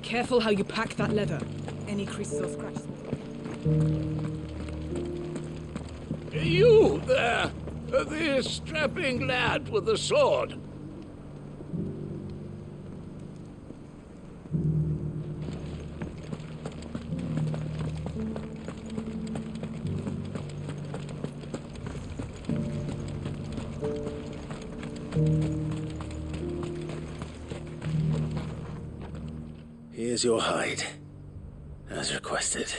Careful how you pack that leather. Any creases or scratches. You there! The strapping lad with the sword. Here's your hide, as requested.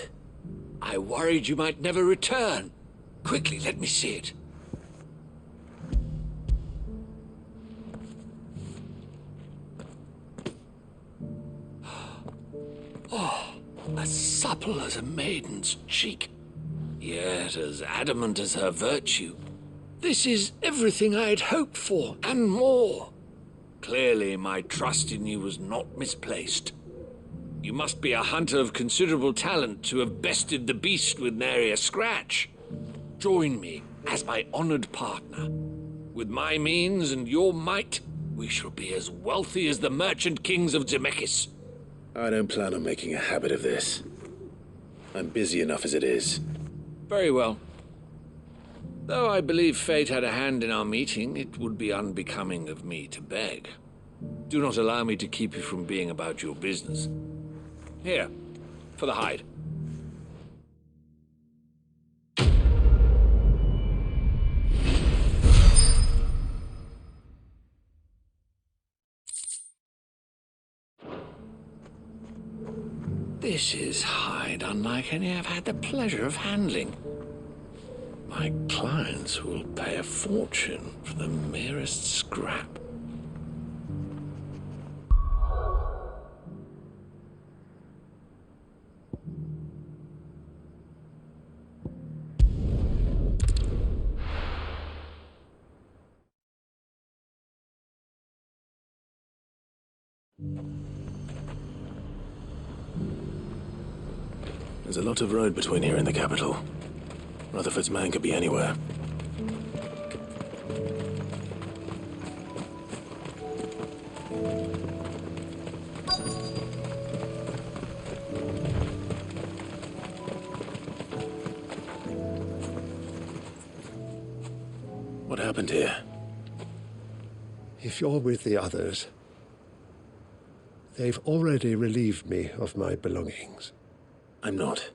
I worried you might never return. Quickly, let me see it. Oh, as supple as a maiden's cheek, yet as adamant as her virtue. This is everything I had hoped for, and more. Clearly, my trust in you was not misplaced. You must be a hunter of considerable talent to have bested the beast with nary a scratch. Join me as my honored partner. With my means and your might, we shall be as wealthy as the merchant kings of Zemeckis. I don't plan on making a habit of this. I'm busy enough as it is. Very well. Though I believe fate had a hand in our meeting, it would be unbecoming of me to beg. Do not allow me to keep you from being about your business. Here, for the hide. This is hide unlike any I've had the pleasure of handling. My clients will pay a fortune for the merest scrap. There's a lot of road between here and the capital. Rutherford's man could be anywhere. What happened here? If you're with the others, they've already relieved me of my belongings. I'm not.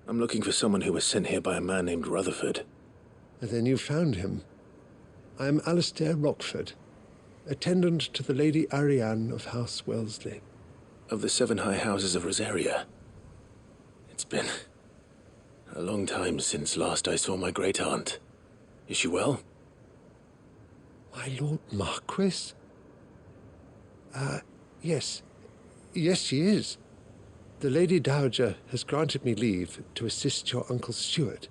I'm looking for someone who was sent here by a man named Rutherford. And then you found him. I am Alistair Rockford, attendant to the Lady Ariane of House Wellesley. Of the 7 high houses of Rosaria. It's been a long time since last I saw my great-aunt. Is she well? My Lord Marquis? Yes. Yes, she is. The Lady Dowager has granted me leave to assist your Uncle Stuart.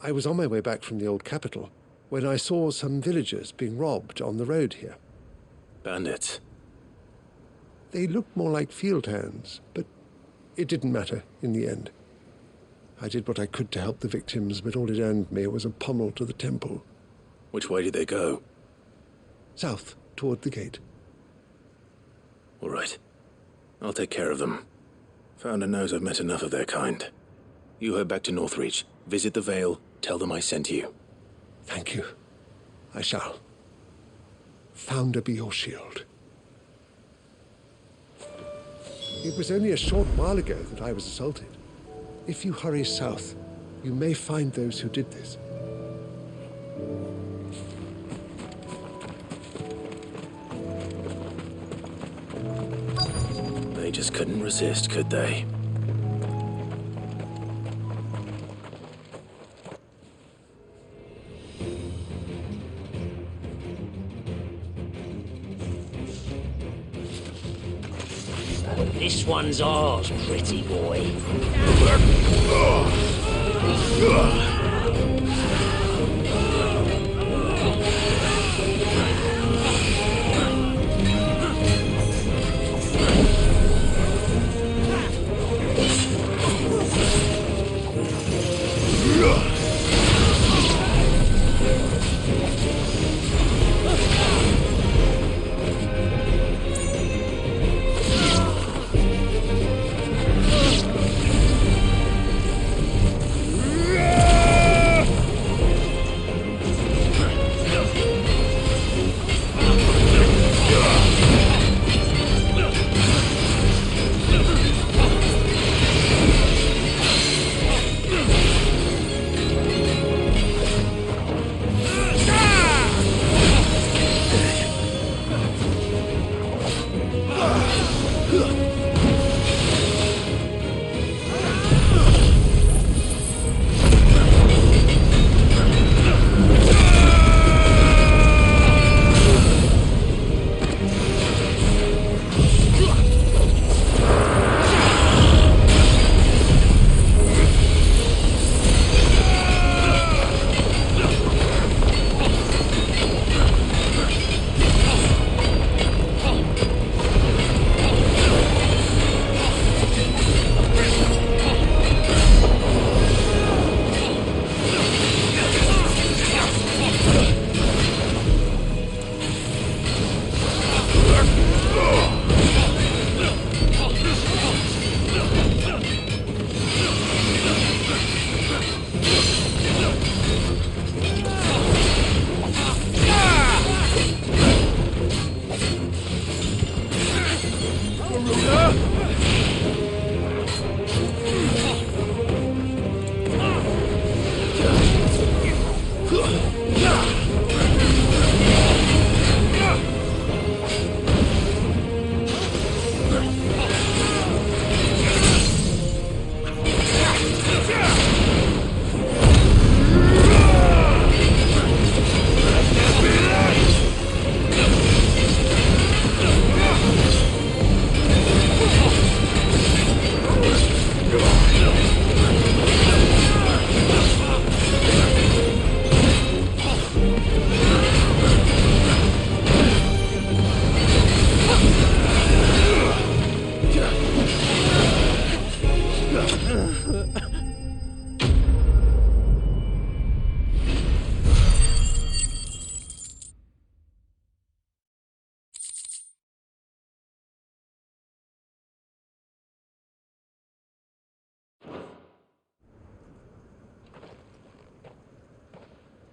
I was on my way back from the old capital when I saw some villagers being robbed on the road here. Bandits? They looked more like field hands, but it didn't matter in the end. I did what I could to help the victims, but all it earned me was a pommel to the temple. Which way did they go? South, toward the gate. All right. I'll take care of them. Founder knows I've met enough of their kind. You head back to Northreach, visit the Vale, tell them I sent you. Thank you. I shall. Founder be your shield. It was only a short while ago that I was assaulted. If you hurry south, you may find those who did this. They just couldn't resist, could they? This one's ours, pretty boy.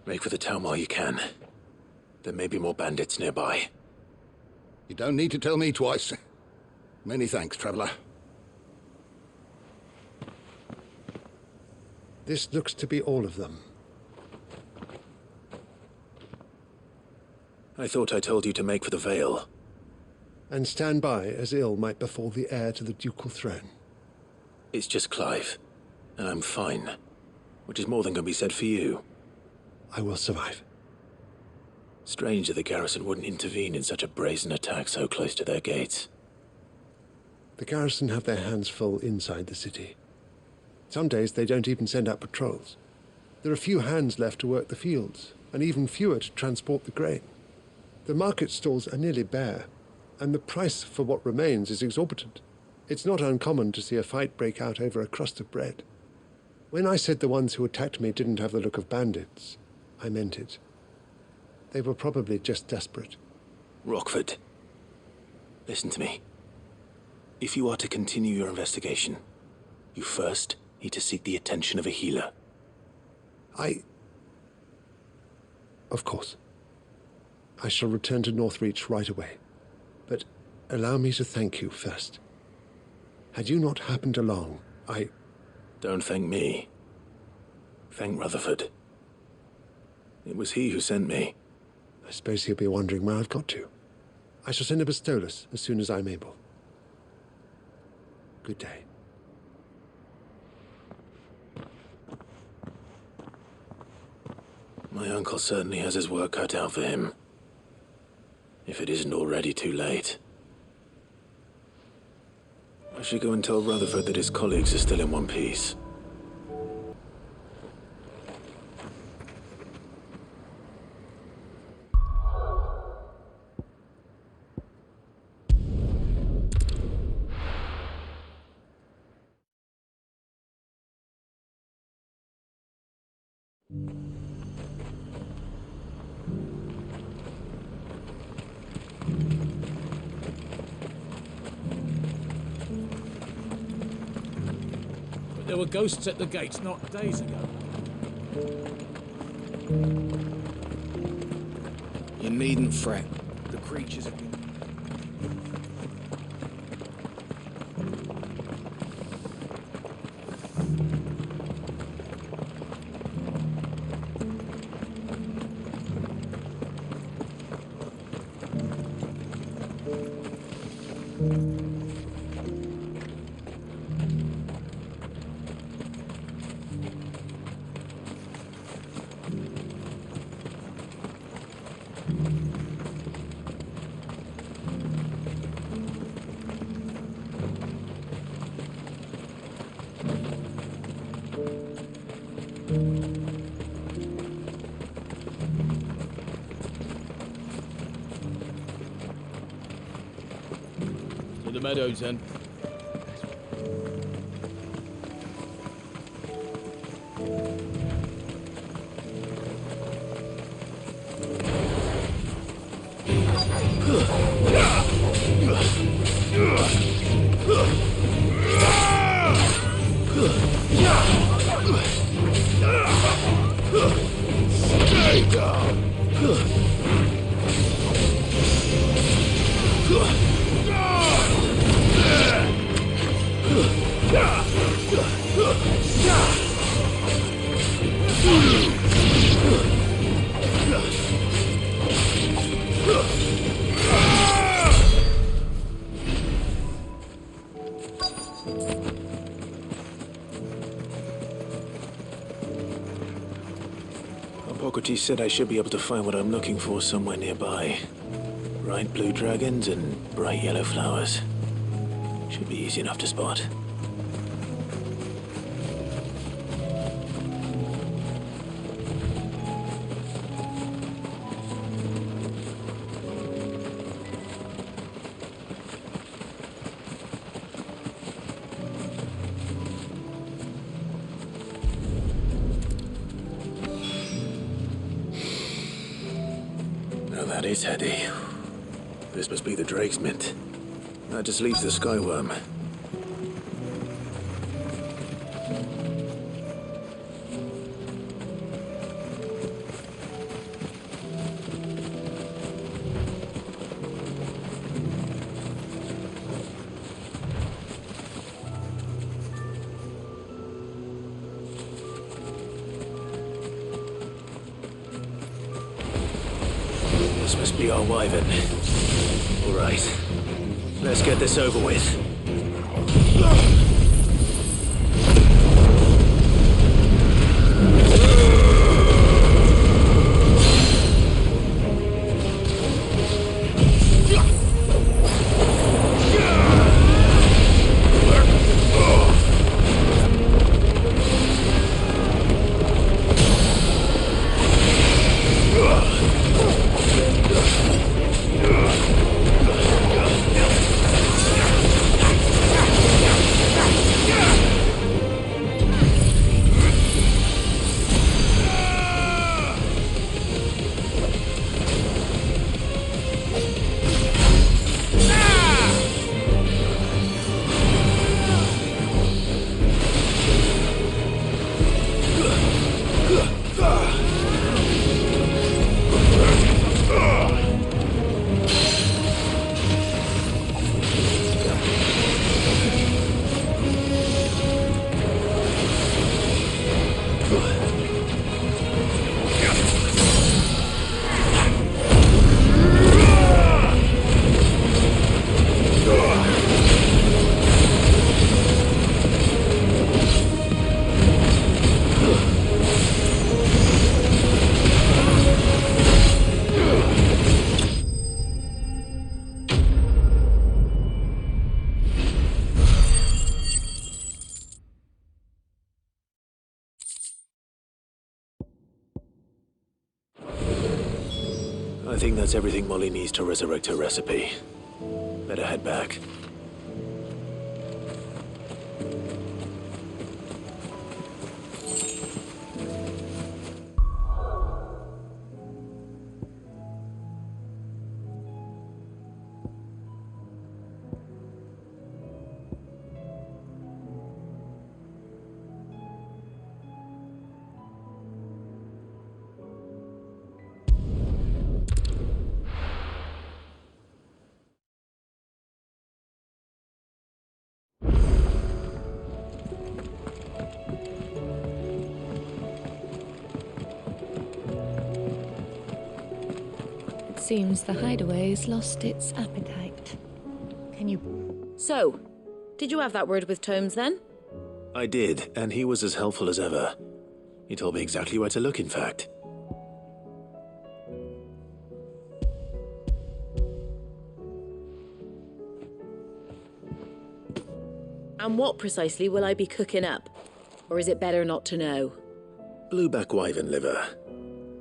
Make for the town while you can. There may be more bandits nearby. You don't need to tell me twice. Many thanks, traveler. This looks to be all of them. I thought I told you to make for the Vale. And stand by as ill might befall the heir to the ducal throne. It's just Clive, and I'm fine. Which is more than can be said for you. I will survive. Strange that the garrison wouldn't intervene in such a brazen attack so close to their gates. The garrison have their hands full inside the city. Some days they don't even send out patrols. There are few hands left to work the fields, and even fewer to transport the grain. The market stalls are nearly bare, and the price for what remains is exorbitant. It's not uncommon to see a fight break out over a crust of bread. When I said the ones who attacked me didn't have the look of bandits, I meant it. They were probably just desperate. Rockford, listen to me. If you are to continue your investigation, you first need to seek the attention of a healer. Of course. I shall return to Northreach right away. But allow me to thank you first. Had you not happened along, Don't thank me. Thank Rutherford. It was he who sent me. I suppose he'll be wondering where I've got to. I shall send a Bistolus as soon as I'm able. Good day. My uncle certainly has his work cut out for him. If it isn't already too late. I should go and tell Rutherford that his colleagues are still in one piece. There were ghosts at the gates not days ago. You needn't fret. The creatures have been... To the meadows then. Stay down! Hippocrates said I should be able to find what I'm looking for somewhere nearby. Bright blue dragons and bright yellow flowers. Should be easy enough to spot. Now that is heady. This must be the Drake's Mint. That just leaves the Skyworm. This must be our wyvern. All right. Let's get this over with. I think that's everything Molly needs to resurrect her recipe. Better head back. Seems the hideaway's lost its appetite. Can you... So, did you have that word with Tomes then? I did, and he was as helpful as ever. He told me exactly where to look, in fact. And what precisely will I be cooking up? Or is it better not to know? Blueback wyvern liver.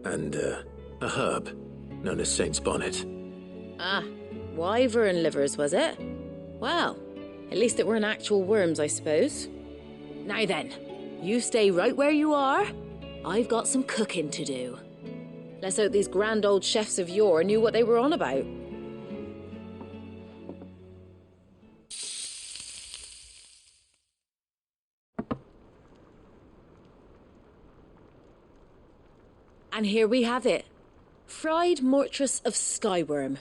And, a herb known as Saint's Bonnet. Ah, wyvern livers, was it? Well, at least it weren't actual worms, I suppose. Now then, you stay right where you are. I've got some cooking to do. Let's hope these grand old chefs of yore knew what they were on about. And here we have it. Fried mortress of skyworm.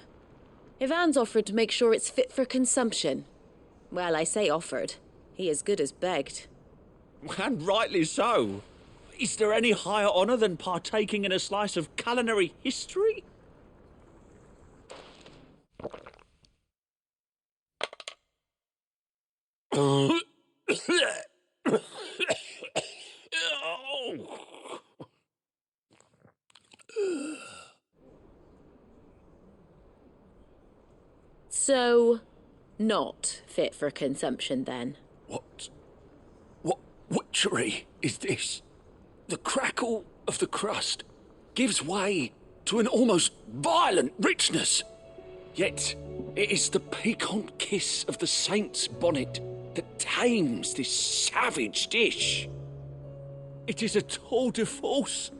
Ivan's offered to make sure it's fit for consumption. Well, I say offered. He as good as begged. And rightly so. Is there any higher honour than partaking in a slice of culinary history? So, not fit for consumption then? What witchery is this? The crackle of the crust gives way to an almost violent richness. Yet, it is the piquant kiss of the saint's bonnet that tames this savage dish. It is a tour de force,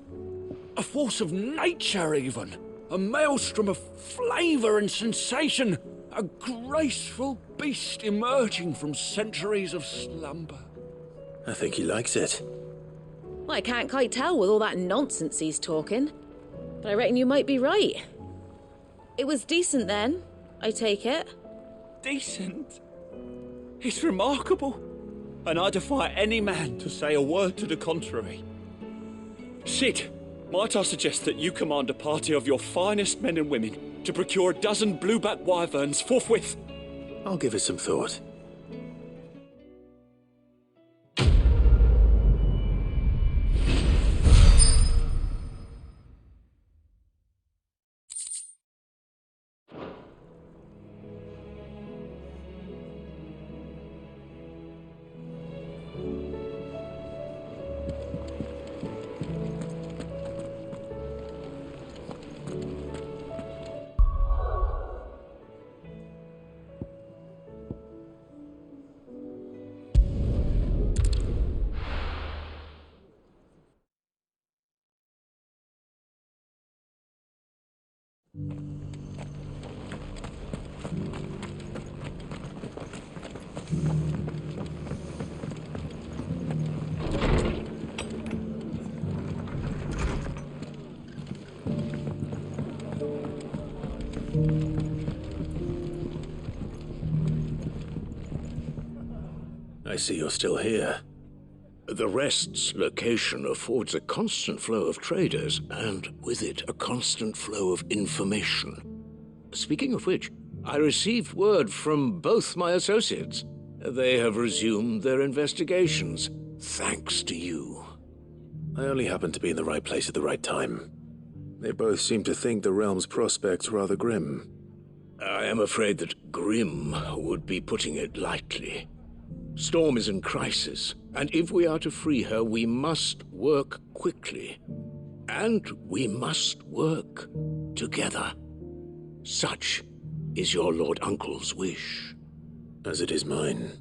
a force of nature even, a maelstrom of flavour and sensation, a graceful beast emerging from centuries of slumber. I think he likes it. Well, I can't quite tell with all that nonsense he's talking, but I reckon you might be right. It was decent then, I take it. Decent? It's remarkable, and I defy any man to say a word to the contrary. Sit, Might I suggest that you command a party of your finest men and women to procure a dozen blueback wyverns forthwith? I'll give it some thought. I see you're still here. The Rest's location affords a constant flow of traders, and with it, a constant flow of information. Speaking of which, I received word from both my associates. They have resumed their investigations, thanks to you. I only happened to be in the right place at the right time. They both seem to think the realm's prospects rather grim. I am afraid that grim would be putting it lightly. Storm is in crisis, and if we are to free her, we must work quickly. And we must work together. Such is your Lord Uncle's wish. As it is mine.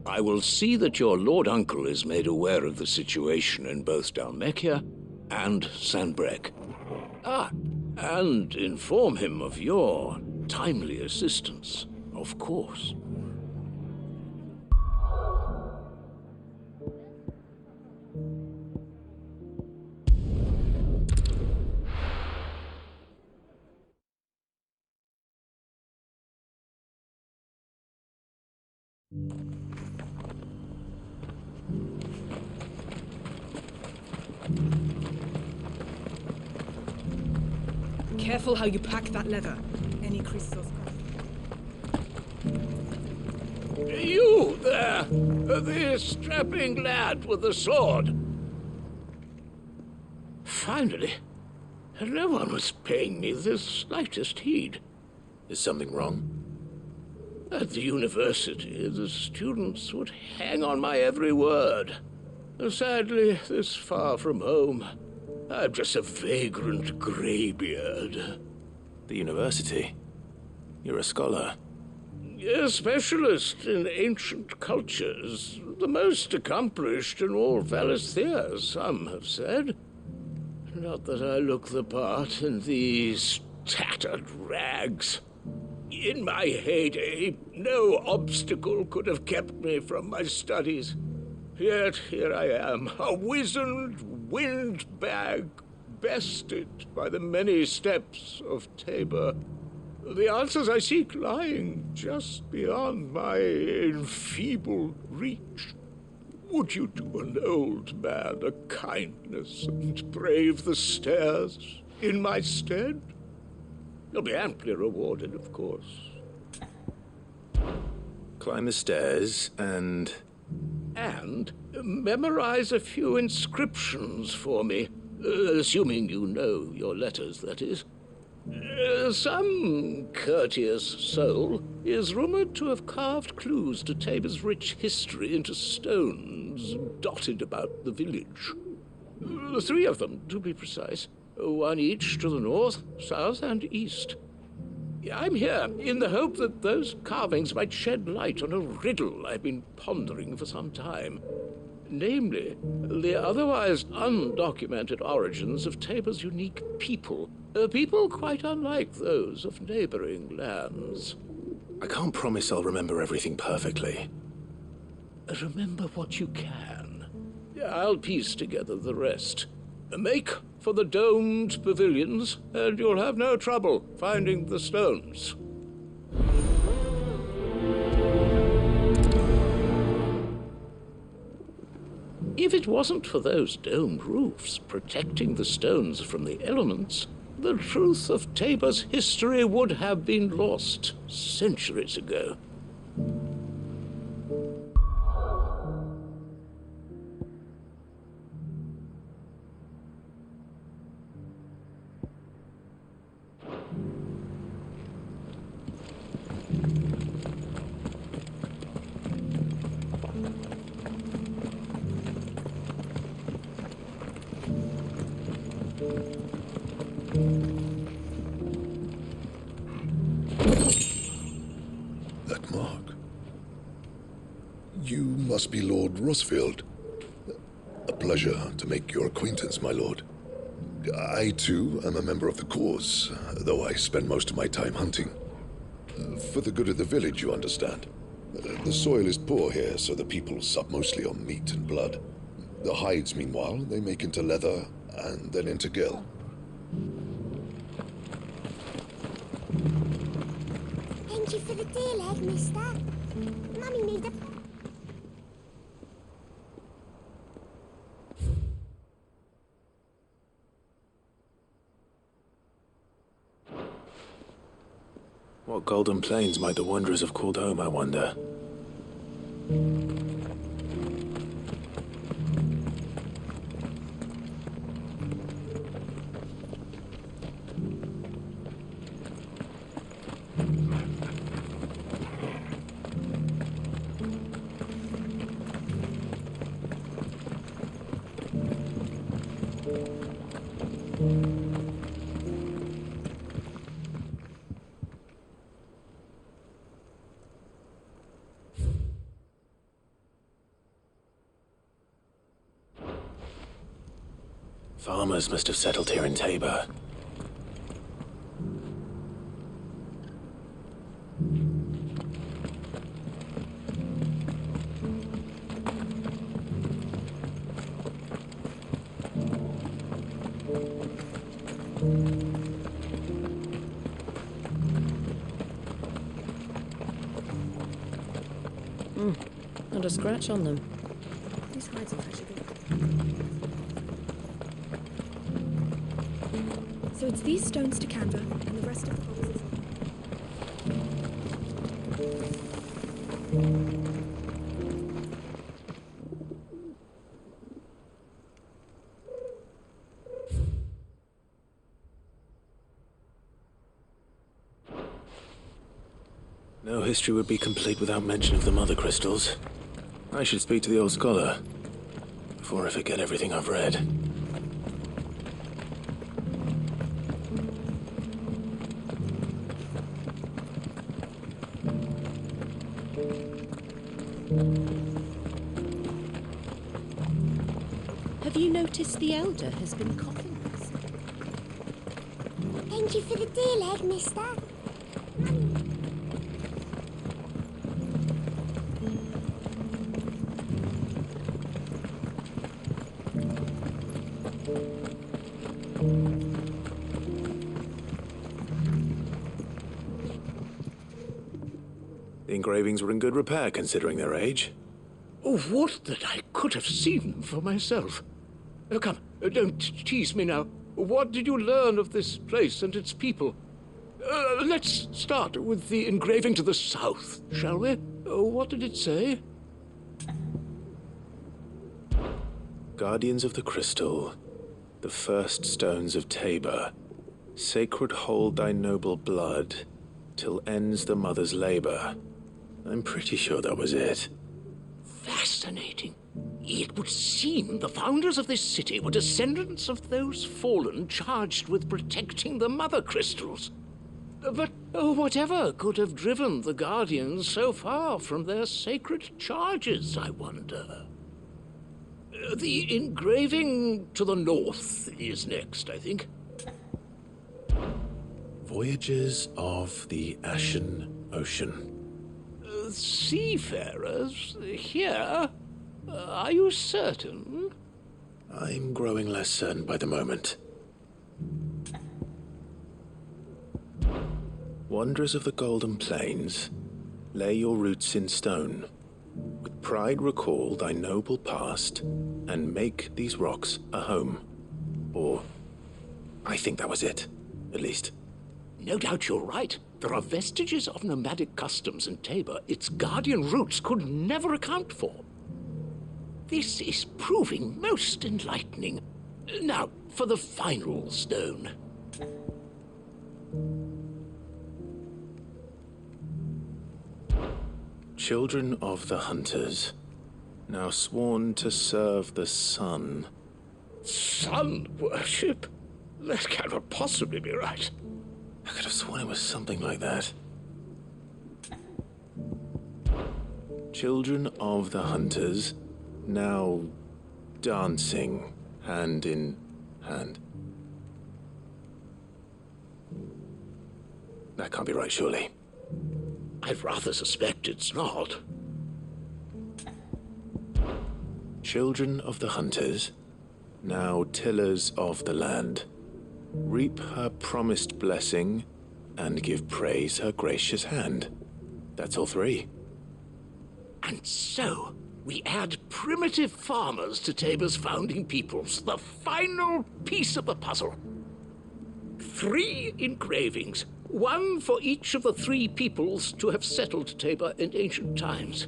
I will see that your Lord Uncle is made aware of the situation in both Dalmekia and Sanbrek. And inform him of your timely assistance, of course. Careful how you pack that leather. Any creases or scratches. You there! The strapping lad with the sword! Finally, no one was paying me the slightest heed. Is something wrong? At the university, the students would hang on my every word. Sadly, this far from home, I'm just a vagrant greybeard. The university? You're a scholar. A specialist in ancient cultures. The most accomplished in all Valisthea, some have said. Not that I look the part in these tattered rags. In my heyday, no obstacle could have kept me from my studies. Yet here I am, a wizened windbag, bested by the many steps of Tabor. The answers I seek lying just beyond my enfeebled reach. Would you do an old man a kindness and brave the stairs in my stead? You'll be amply rewarded, of course. Climb the stairs and memorize a few inscriptions for me, assuming you know your letters, that is. Some courteous soul is rumored to have carved clues to Tabor's rich history into stones dotted about the village. 3 of them, to be precise. 1 each to the north, south, and east. I'm here in the hope that those carvings might shed light on a riddle I've been pondering for some time. Namely, the otherwise undocumented origins of Tabor's unique people. A people quite unlike those of neighboring lands. I can't promise I'll remember everything perfectly. Remember what you can. I'll piece together the rest. Make for the domed pavilions, and you'll have no trouble finding the stones. If it wasn't for those domed roofs protecting the stones from the elements, the truth of Tabor's history would have been lost centuries ago. That mark. You must be Lord Rosfield. A pleasure to make your acquaintance, my lord. I, too, am a member of the cause, though I spend most of my time hunting. For the good of the village, you understand. The soil is poor here, so the people sup mostly on meat and blood. The hides, meanwhile, they make into leather, and then into gil. Thank you for the dear leg, mister. Mummy needs a... What golden plains might the wanderers have called home, I wonder? Farmers must have settled here in Tabor. Not a scratch on them. These hides are actually good. So it's these stones to Canva, and the rest of the boxes. No history would be complete without mention of the mother crystals. I should speak to the old scholar before I forget everything I've read. Have you noticed the elder has been coughing? Thank you for the dear leg, mister. The engravings were in good repair, considering their age. Oh, would that I could have seen them for myself. Oh, come, don't tease me now. What did you learn of this place and its people? Let's start with the engraving to the south, shall we? What did it say? Guardians of the Crystal, the first stones of Tabor, sacred hold thy noble blood, till ends the mother's labor. I'm pretty sure that was it. Fascinating. It would seem the founders of this city were descendants of those fallen charged with protecting the mother crystals. But whatever could have driven the Guardians so far from their sacred charges, I wonder? The engraving to the north is next, I think. Voyages of the Ashen Ocean. Seafarers here? Are you certain? I'm growing less certain by the moment. Wanderers of the Golden Plains, lay your roots in stone. With pride recall thy noble past, and make these rocks a home. Or, I think that was it, at least. No doubt you're right. There are vestiges of nomadic customs in Tabor its guardian roots could never account for. This is proving most enlightening. Now, for the final stone. Children of the Hunters, now sworn to serve the sun. Sun worship? That cannot possibly be right. I could have sworn it was something like that. Children of the Hunters, now dancing hand in hand. That can't be right, surely. I'd rather suspect it's not. Children of the Hunters, now tillers of the land, reap her promised blessing and give praise her gracious hand. That's all three. And so, we add primitive farmers to Tabor's founding peoples, the final piece of the puzzle. 3 engravings, one for each of the 3 peoples to have settled Tabor in ancient times.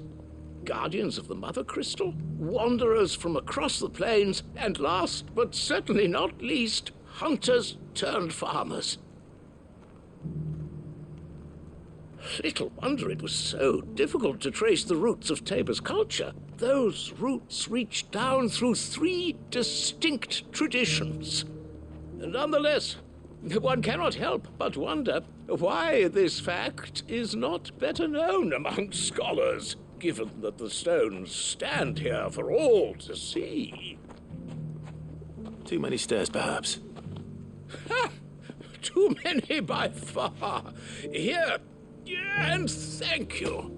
Guardians of the Mother Crystal, wanderers from across the plains, and last but certainly not least, hunters turned farmers. Little wonder it was so difficult to trace the roots of Tabor's culture. Those roots reach down through 3 distinct traditions. Nonetheless, one cannot help but wonder why this fact is not better known among scholars, given that the stones stand here for all to see. Too many stairs, perhaps. Ha! Too many by far. Here, and thank you.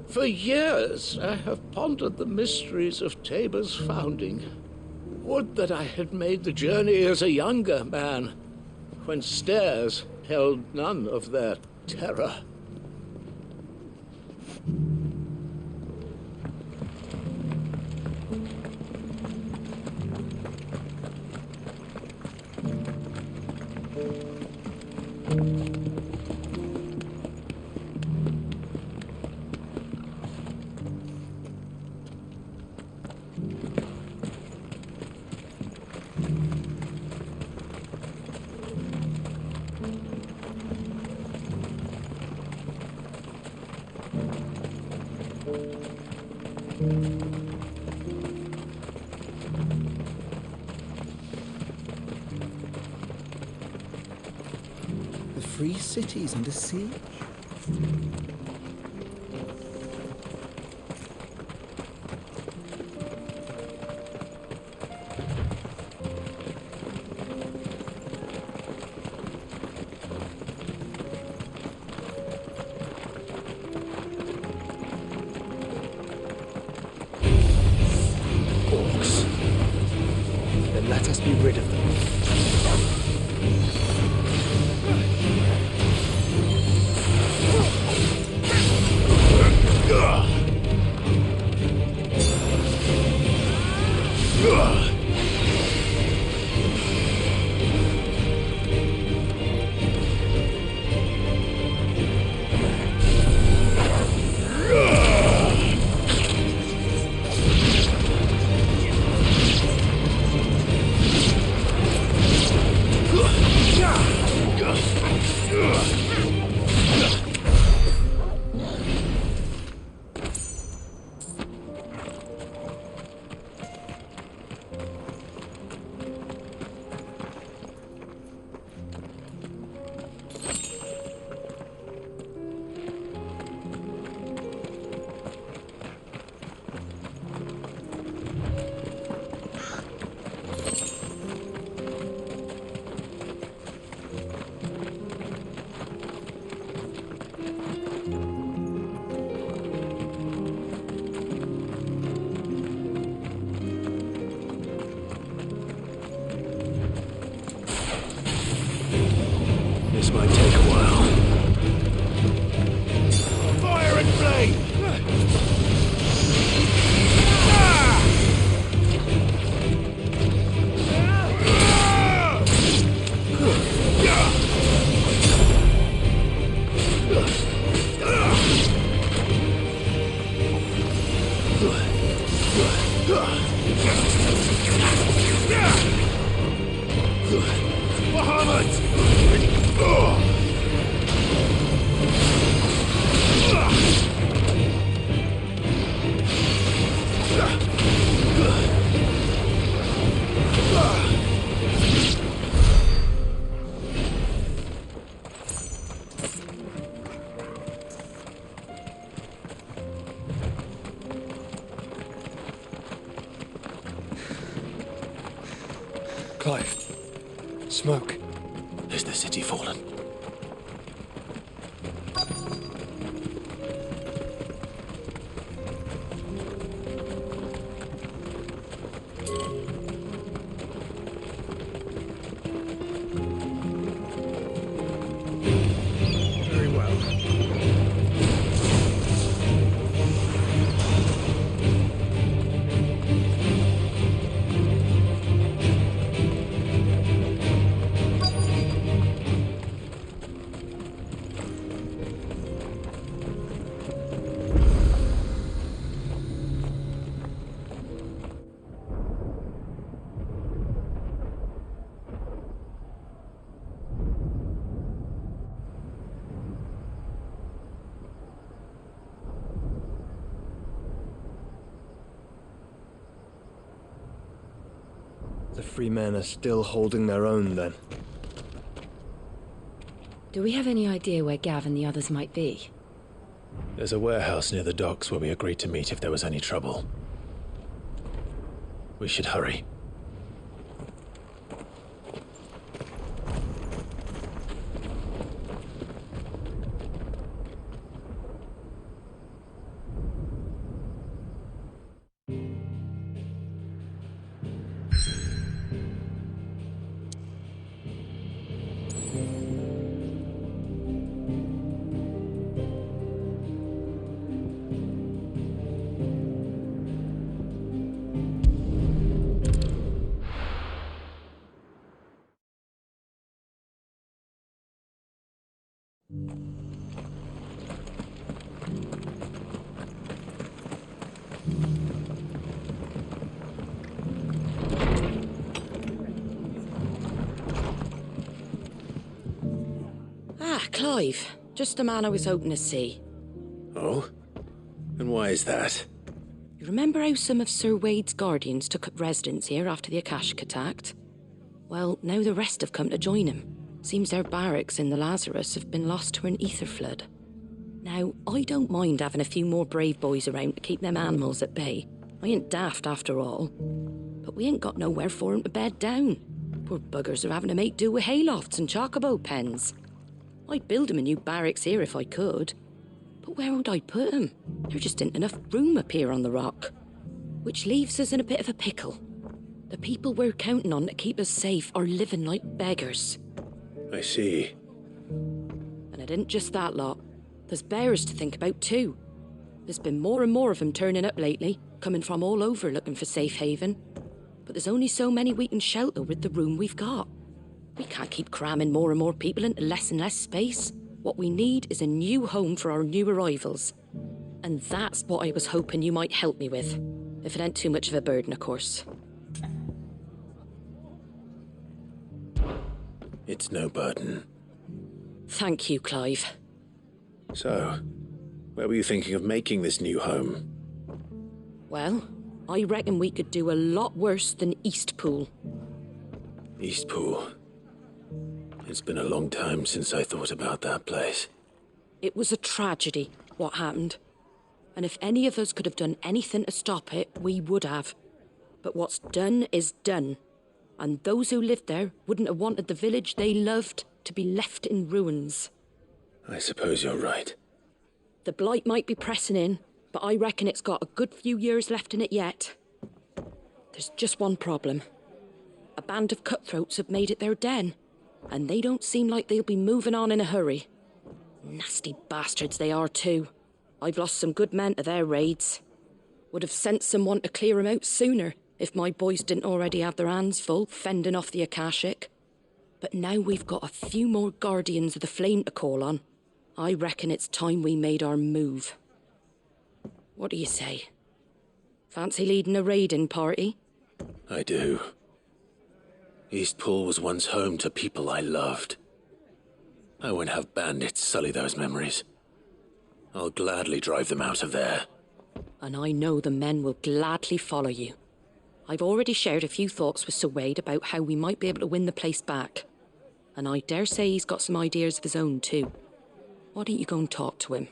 For years, I have pondered the mysteries of Tabor's founding. Would that I had made the journey as a younger man, when stairs held none of their terror. The free city's under siege? Orcs. Then let us be rid of them. Clive. Smoke. Is the city fallen? Very well. The free men are still holding their own, then. Do we have any idea where Gav and the others might be? There's a warehouse near the docks where we agreed to meet if there was any trouble. We should hurry. Clive. Just the man I was hoping to see. Oh? And why is that? You remember how some of Sir Wade's guardians took up residence here after the Akashic attacked? Well, now the rest have come to join him. Seems their barracks in the Lazarus have been lost to an ether flood. Now, I don't mind having a few more brave boys around to keep them animals at bay. I ain't daft after all. But we ain't got nowhere for 'em to bed down. Poor buggers are having to make do with haylofts and chocobo pens. I'd build 'em a new barracks here if I could. But where would I put 'em? There just ain't enough room up here on the rock. Which leaves us in a bit of a pickle. The people we're counting on to keep us safe are living like beggars. I see. And it isn't just that lot. There's bears to think about too. There's been more and more of them turning up lately, coming from all over looking for safe haven. But there's only so many we can shelter with the room we've got. We can't keep cramming more and more people into less and less space. What we need is a new home for our new arrivals. And that's what I was hoping you might help me with. If it ain't too much of a burden, of course. It's no burden. Thank you, Clive. So, where were you thinking of making this new home? Well, I reckon we could do a lot worse than Eastpool. Eastpool. It's been a long time since I thought about that place. It was a tragedy, what happened. And if any of us could have done anything to stop it, we would have. But what's done is done. And those who lived there wouldn't have wanted the village they loved to be left in ruins. I suppose you're right. The blight might be pressing in, but I reckon it's got a good few years left in it yet. There's just one problem. A band of cutthroats have made it their den, and they don't seem like they'll be moving on in a hurry. Nasty bastards they are too. I've lost some good men to their raids. Would have sent someone to clear 'em out sooner if my boys didn't already have their hands full fending off the Akashic. But now we've got a few more guardians of the flame to call on. I reckon it's time we made our move. What do you say? Fancy leading a raiding party? I do. Eastpool was once home to people I loved. I won't have bandits sully those memories. I'll gladly drive them out of there. And I know the men will gladly follow you. I've already shared a few thoughts with Sir Wade about how we might be able to win the place back. And I dare say he's got some ideas of his own too. Why don't you go and talk to him?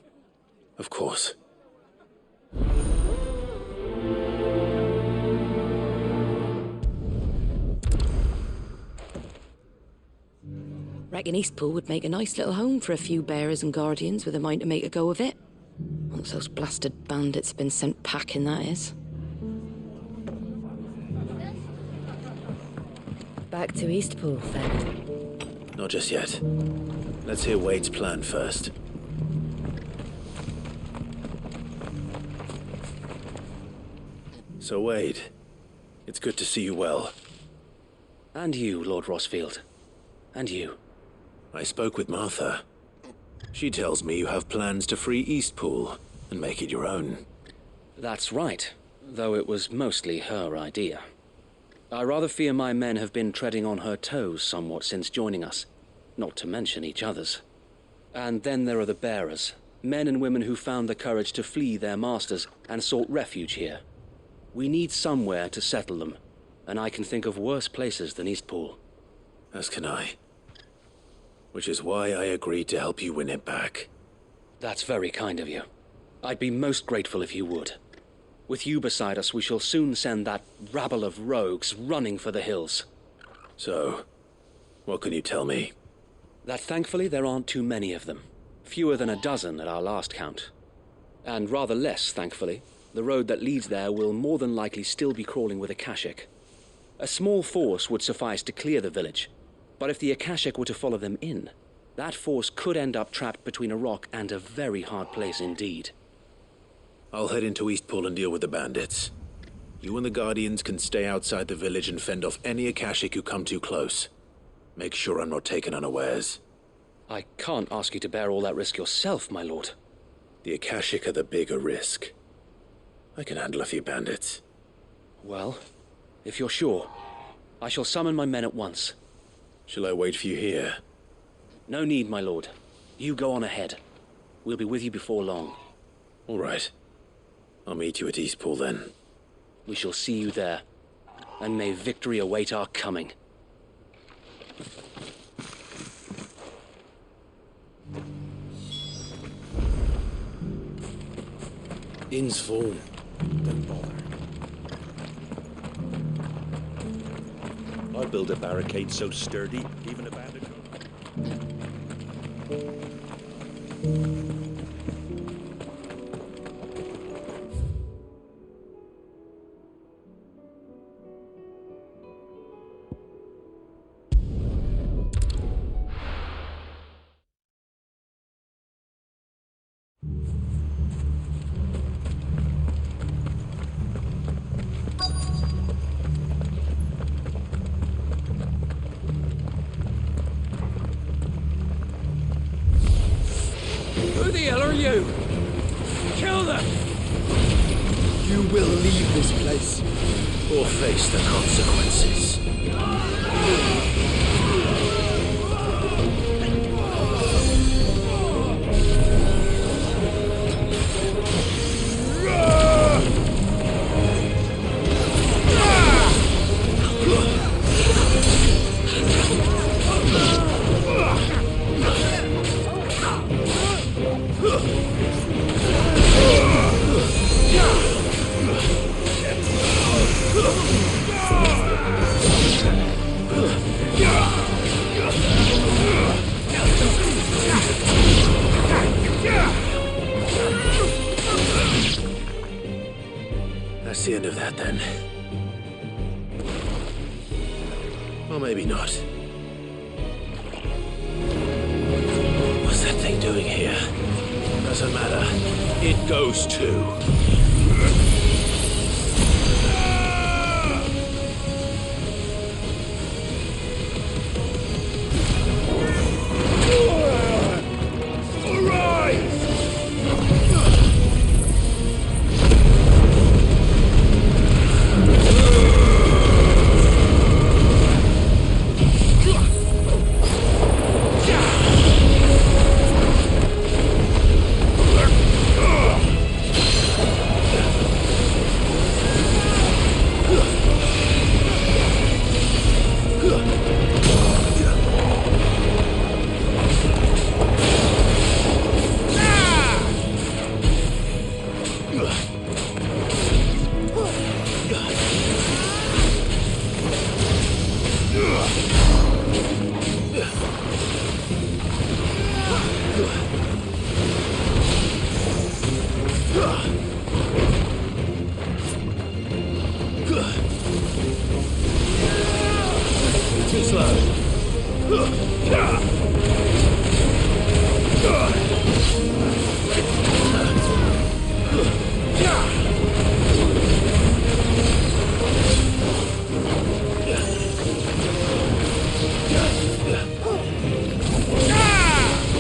Of course. Reckon Eastpool would make a nice little home for a few bearers and guardians with a mind to make a go of it. Once those blasted bandits have been sent packing, that is. Back to Eastpool, then. Not just yet. Let's hear Wade's plan first. So, Wade, it's good to see you well. And you, Lord Rosfield. And you. I spoke with Martha. She tells me you have plans to free Eastpool and make it your own. That's right, though it was mostly her idea. I rather fear my men have been treading on her toes somewhat since joining us, not to mention each other's. And then there are the bearers, men and women who found the courage to flee their masters and sought refuge here. We need somewhere to settle them, and I can think of worse places than Eastpool. As can I. Which is why I agreed to help you win it back. That's very kind of you. I'd be most grateful if you would. With you beside us, we shall soon send that rabble of rogues running for the hills. So, what can you tell me? That thankfully there aren't too many of them. Fewer than a dozen at our last count. And rather less, thankfully. The road that leads there will more than likely still be crawling with Akashic. A small force would suffice to clear the village. But if the Akashic were to follow them in, that force could end up trapped between a rock and a very hard place indeed. I'll head into Eastpool and deal with the bandits. You and the Guardians can stay outside the village and fend off any Akashic who come too close. Make sure I'm not taken unawares. I can't ask you to bear all that risk yourself, my lord. The Akashic are the bigger risk. I can handle a few bandits. Well, if you're sure, I shall summon my men at once. Shall I wait for you here? No need, my lord. You go on ahead. We'll be with you before long. All right. I'll meet you at Eastpool then. We shall see you there. And may victory await our coming. Inn's full. Don't bother. I build a barricade so sturdy, even a bandit. Who the hell are you? Kill them! You will leave this place. Or face the consequences. That's the end of that, then. Or maybe not. What's that thing doing here? Doesn't matter. It goes too. Too slow.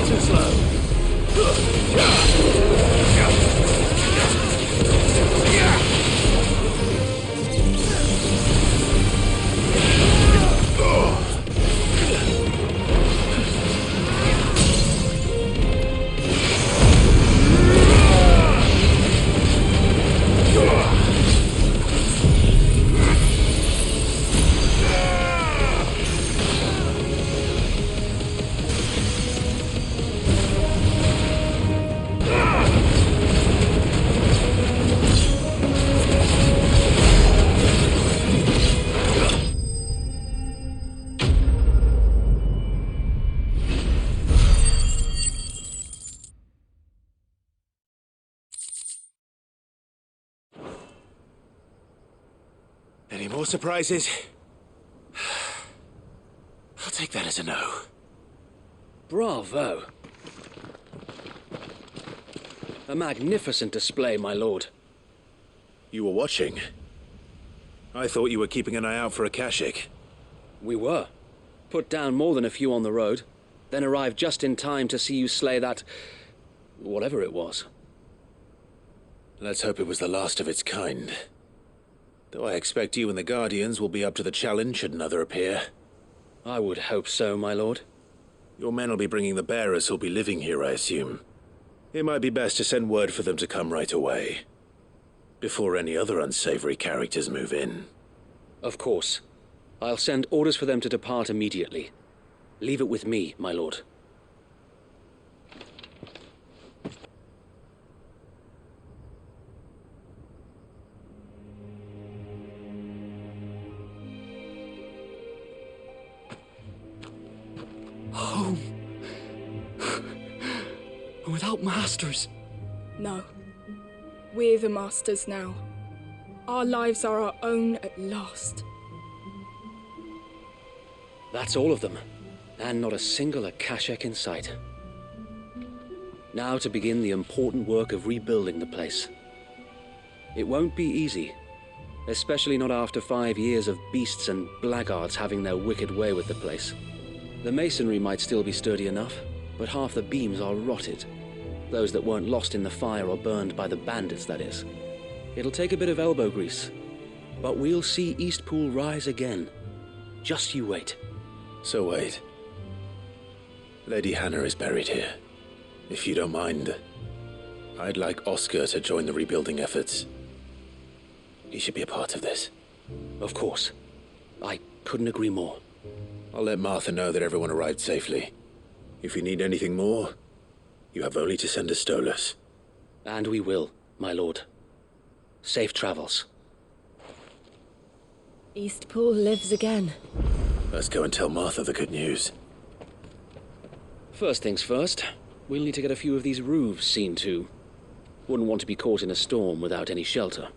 Too slow. Any more surprises? I'll take that as a no. Bravo. A magnificent display, my lord. You were watching. I thought you were keeping an eye out for a Kashik. We were. Put down more than a few on the road, then arrived just in time to see you slay that... whatever it was. Let's hope it was the last of its kind. Though I expect you and the Guardians will be up to the challenge should another appear. I would hope so, my lord. Your men will be bringing the bearers who'll be living here, I assume. It might be best to send word for them to come right away, before any other unsavory characters move in. Of course. I'll send orders for them to depart immediately. Leave it with me, my lord. Home. Without masters. No. We're the masters now. Our lives are our own at last. That's all of them, and not a single Akashek in sight. Now to begin the important work of rebuilding the place. It won't be easy, especially not after 5 years of beasts and blackguards having their wicked way with the place. The masonry might still be sturdy enough, but half the beams are rotted. Those that weren't lost in the fire or burned by the bandits, that is. It'll take a bit of elbow grease, but we'll see Eastpool rise again. Just you wait. So wait. Lady Hannah is buried here. If you don't mind, I'd like Oscar to join the rebuilding efforts. He should be a part of this. Of course. I couldn't agree more. I'll let Martha know that everyone arrived safely. If you need anything more, you have only to send a Stolas. And we will, my lord. Safe travels. Eastpool lives again. Let's go and tell Martha the good news. First things first, we'll need to get a few of these roofs seen to. Wouldn't want to be caught in a storm without any shelter.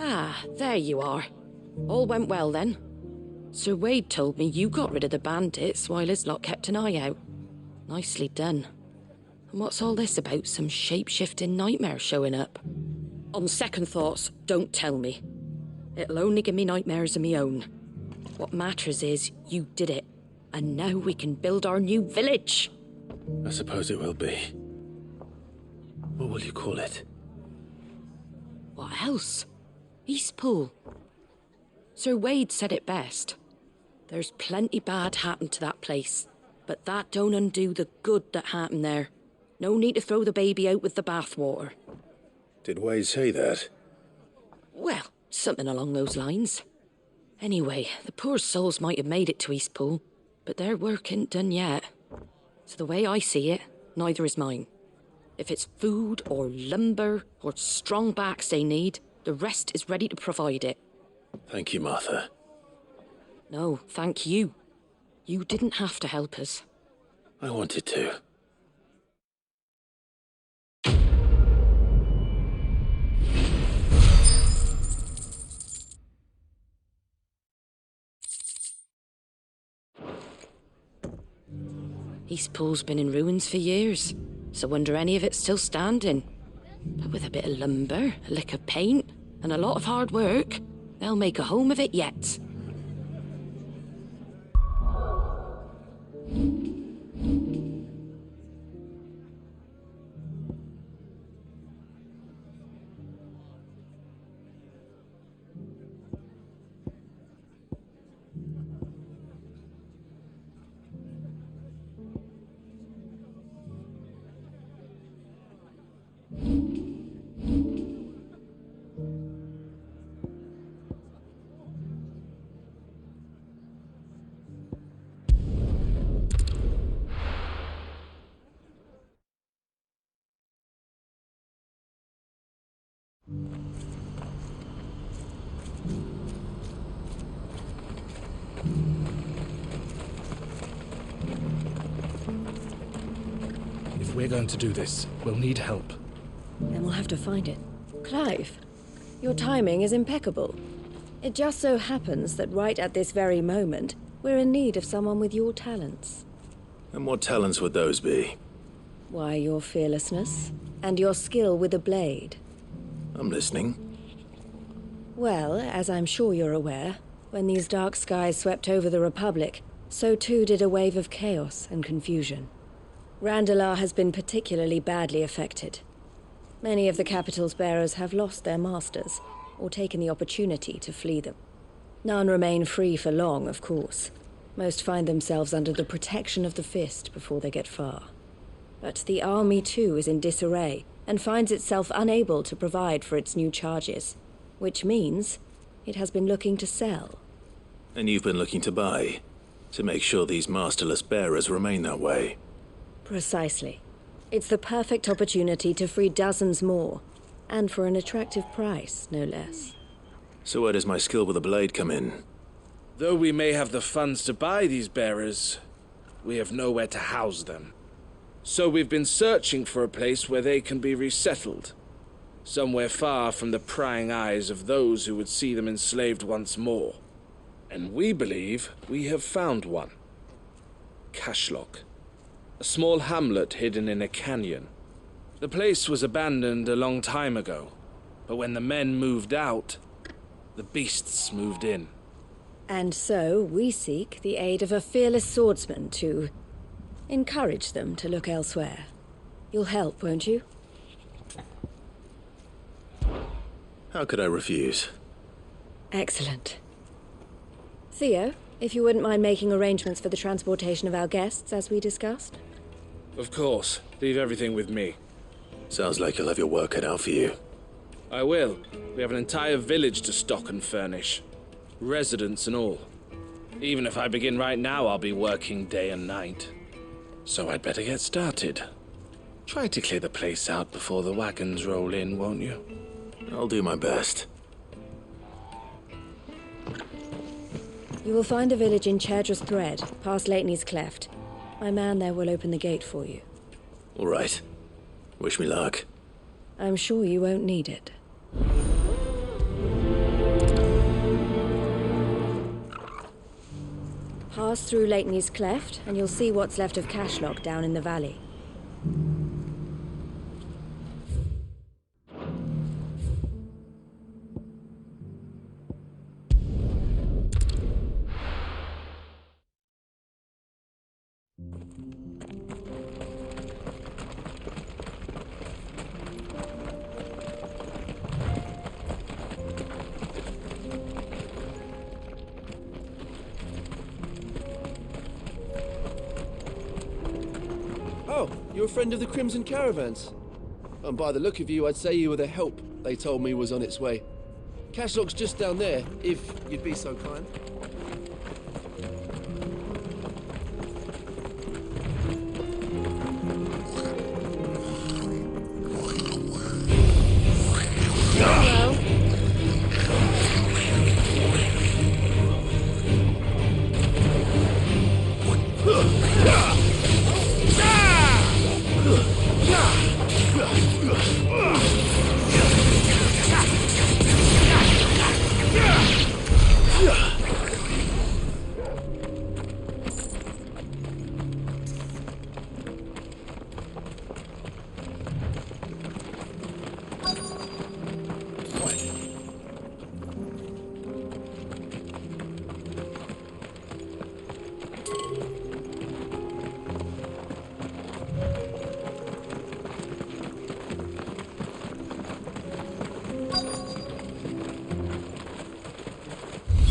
Ah, there you are. All went well then. Sir Wade told me you got rid of the bandits while his lot kept an eye out. Nicely done. And what's all this about some shape-shifting nightmare showing up? On second thoughts, don't tell me. It'll only give me nightmares of me own. What matters is you did it, and now we can build our new village. I suppose it will be. What will you call it? What else? Eastpool. Sir Wade said it best. There's plenty bad happened to that place, but that don't undo the good that happened there. No need to throw the baby out with the bathwater. Did Wade say that? Well, something along those lines. Anyway, the poor souls might have made it to Eastpool, but their work ain't done yet. So the way I see it, neither is mine. If it's food or lumber or strong backs they need, the rest is ready to provide it. Thank you, Martha. No, thank you. You didn't have to help us. I wanted to. Eastpool's been in ruins for years, so wonder any of it's still standing. But with a bit of lumber, a lick of paint, and a lot of hard work, they'll make a home of it yet. If we're going to do this, we'll need help. Then we'll have to find it. Clive, your timing is impeccable. It just so happens that right at this very moment, we're in need of someone with your talents. And what talents would those be? Why, your fearlessness and your skill with a blade. I'm listening. Well, as I'm sure you're aware, when these dark skies swept over the Republic, so too did a wave of chaos and confusion. Randalar has been particularly badly affected. Many of the capital's bearers have lost their masters, or taken the opportunity to flee them. None remain free for long, of course. Most find themselves under the protection of the Fist before they get far. But the army too is in disarray, and finds itself unable to provide for its new charges. Which means it has been looking to sell. And you've been looking to buy, to make sure these masterless bearers remain that way. Precisely. It's the perfect opportunity to free dozens more, and for an attractive price, no less. So where does my skill with a blade come in? Though we may have the funds to buy these bearers, we have nowhere to house them. So we've been searching for a place where they can be resettled. Somewhere far from the prying eyes of those who would see them enslaved once more. And we believe we have found one. Cashlock. A small hamlet hidden in a canyon. The place was abandoned a long time ago, but when the men moved out, the beasts moved in. And so we seek the aid of a fearless swordsman to encourage them to look elsewhere. You'll help, won't you? How could I refuse? Excellent. Theo, if you wouldn't mind making arrangements for the transportation of our guests, as we discussed. Of course. Leave everything with me. Sounds like you'll have your work cut out for you. I will. We have an entire village to stock and furnish. Residents and all. Even if I begin right now, I'll be working day and night. So I'd better get started. Try to clear the place out before the wagons roll in, won't you? I'll do my best. You will find a village in Chairdra's Thread, past Lateney's Cleft. My man there will open the gate for you. All right. Wish me luck. I'm sure you won't need it. Pass through Lateney's Cleft, and you'll see what's left of Cashlock down in the valley. Oh, you're a friend of the Crimson Caravans. And by the look of you, I'd say you were the help they told me was on its way. Cashlock's just down there, if you'd be so kind.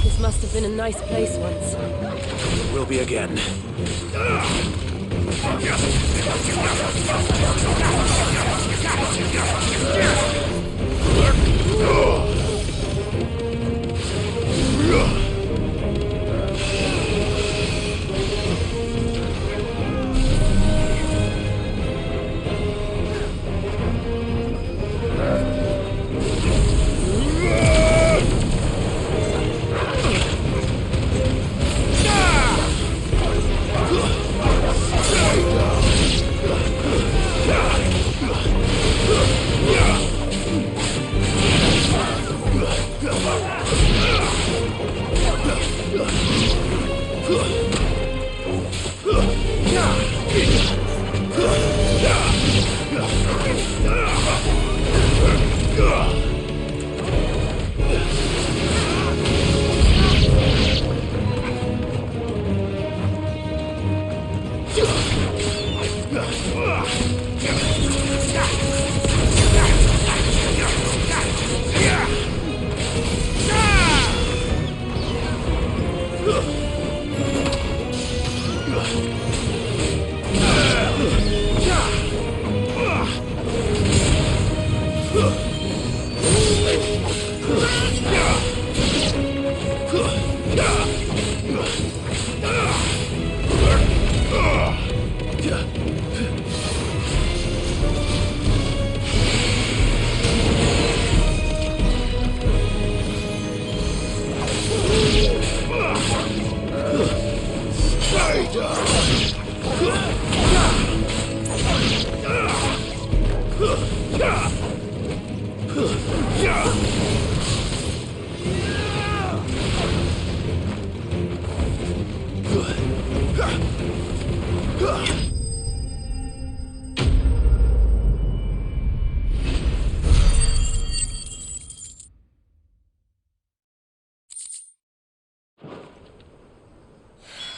This must have been a nice place once. It will be again.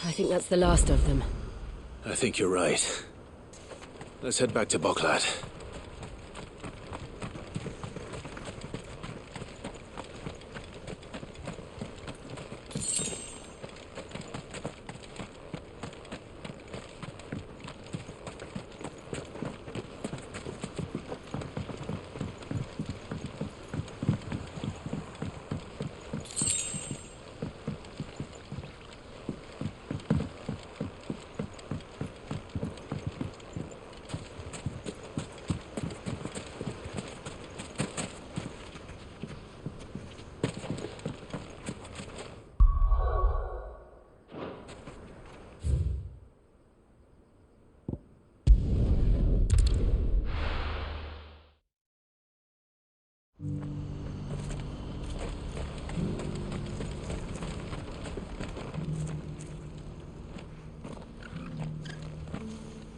I think that's the last of them. I think you're right. Let's head back to Boklat.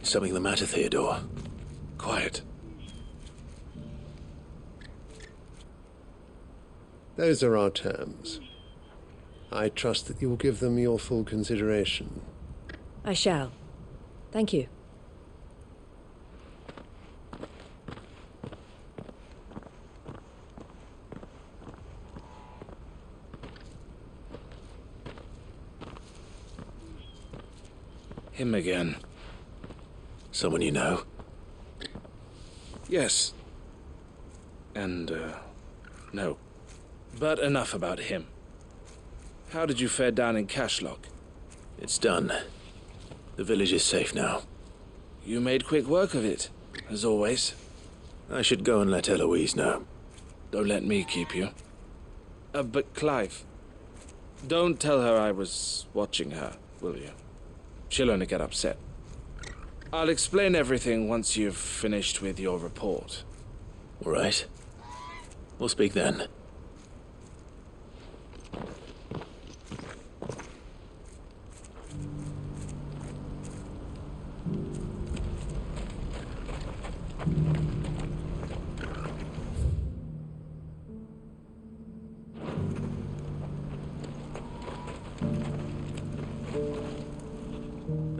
Something the matter, Theodore? Quiet. Those are our terms. I trust that you will give them your full consideration. I shall. Thank you. Him again. Someone you know? Yes, And, no. But enough about him. How did you fare down in Cashlock? It's done. The village is safe now. You made quick work of it, as always. I should go and let Eloise know. Don't let me keep you. But Clive, don't tell her I was watching her, will you? She'll only get upset. I'll explain everything once you've finished with your report. All right. We'll speak then.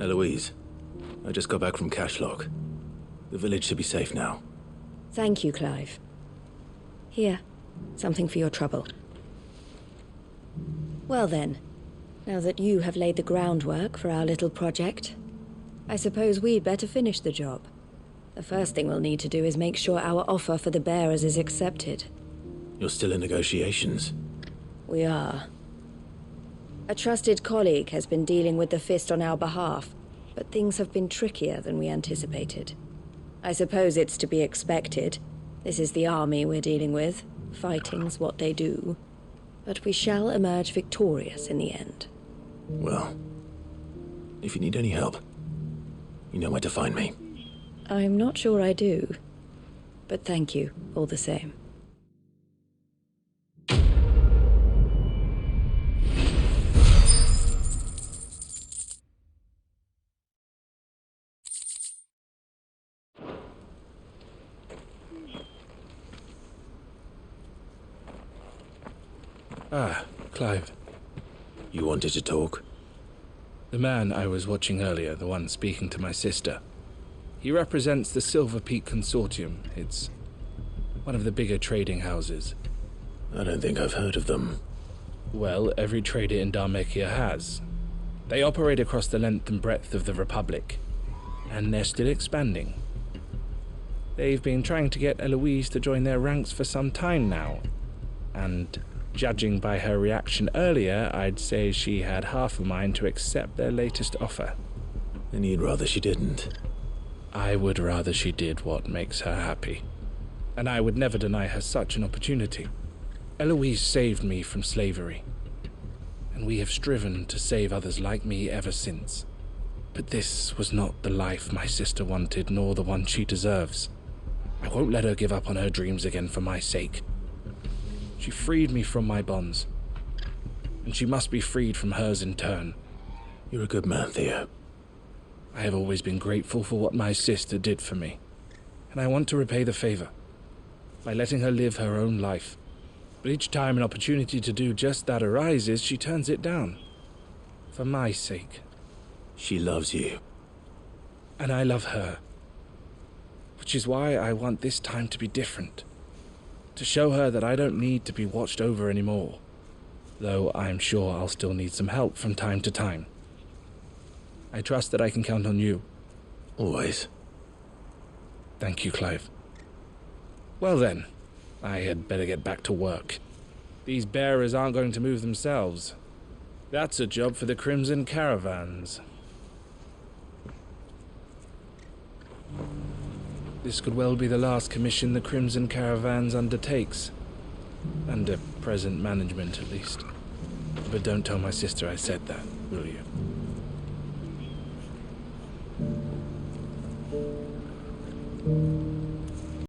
Eloise, I just got back from Cashlock. The village should be safe now. Thank you, Clive. Here, something for your trouble. Well then, now that you have laid the groundwork for our little project, I suppose we'd better finish the job. The first thing we'll need to do is make sure our offer for the bearers is accepted. You're still in negotiations? We are. A trusted colleague has been dealing with the Fist on our behalf, but things have been trickier than we anticipated. I suppose it's to be expected. This is the army we're dealing with. Fighting's what they do. But we shall emerge victorious in the end. Well, if you need any help, you know where to find me. I'm not sure I do, but thank you all the same. Ah, Clive. You wanted to talk? The man I was watching earlier, the one speaking to my sister. He represents the Silver Peak Consortium. It's one of the bigger trading houses. I don't think I've heard of them. Well, every trader in Dharmekia has. They operate across the length and breadth of the Republic, and they're still expanding. They've been trying to get Eloise to join their ranks for some time now, and judging by her reaction earlier, I'd say she had half a mind to accept their latest offer. And you'd rather she didn't? I would rather she did what makes her happy. And I would never deny her such an opportunity. Eloise saved me from slavery, and we have striven to save others like me ever since. But this was not the life my sister wanted, nor the one she deserves. I won't let her give up on her dreams again for my sake. She freed me from my bonds, and she must be freed from hers in turn. You're a good man, Theo. I have always been grateful for what my sister did for me, and I want to repay the favor by letting her live her own life. But each time an opportunity to do just that arises, she turns it down. For my sake. She loves you. And I love her. Which is why I want this time to be different. To show her that I don't need to be watched over anymore. Though I'm sure I'll still need some help from time to time. I trust that I can count on you. Always. Thank you, Clive. Well then, I had better get back to work. These bearers aren't going to move themselves. That's a job for the Crimson Caravans. This could well be the last commission the Crimson Caravans undertakes. Under present management, at least. But don't tell my sister I said that, will you?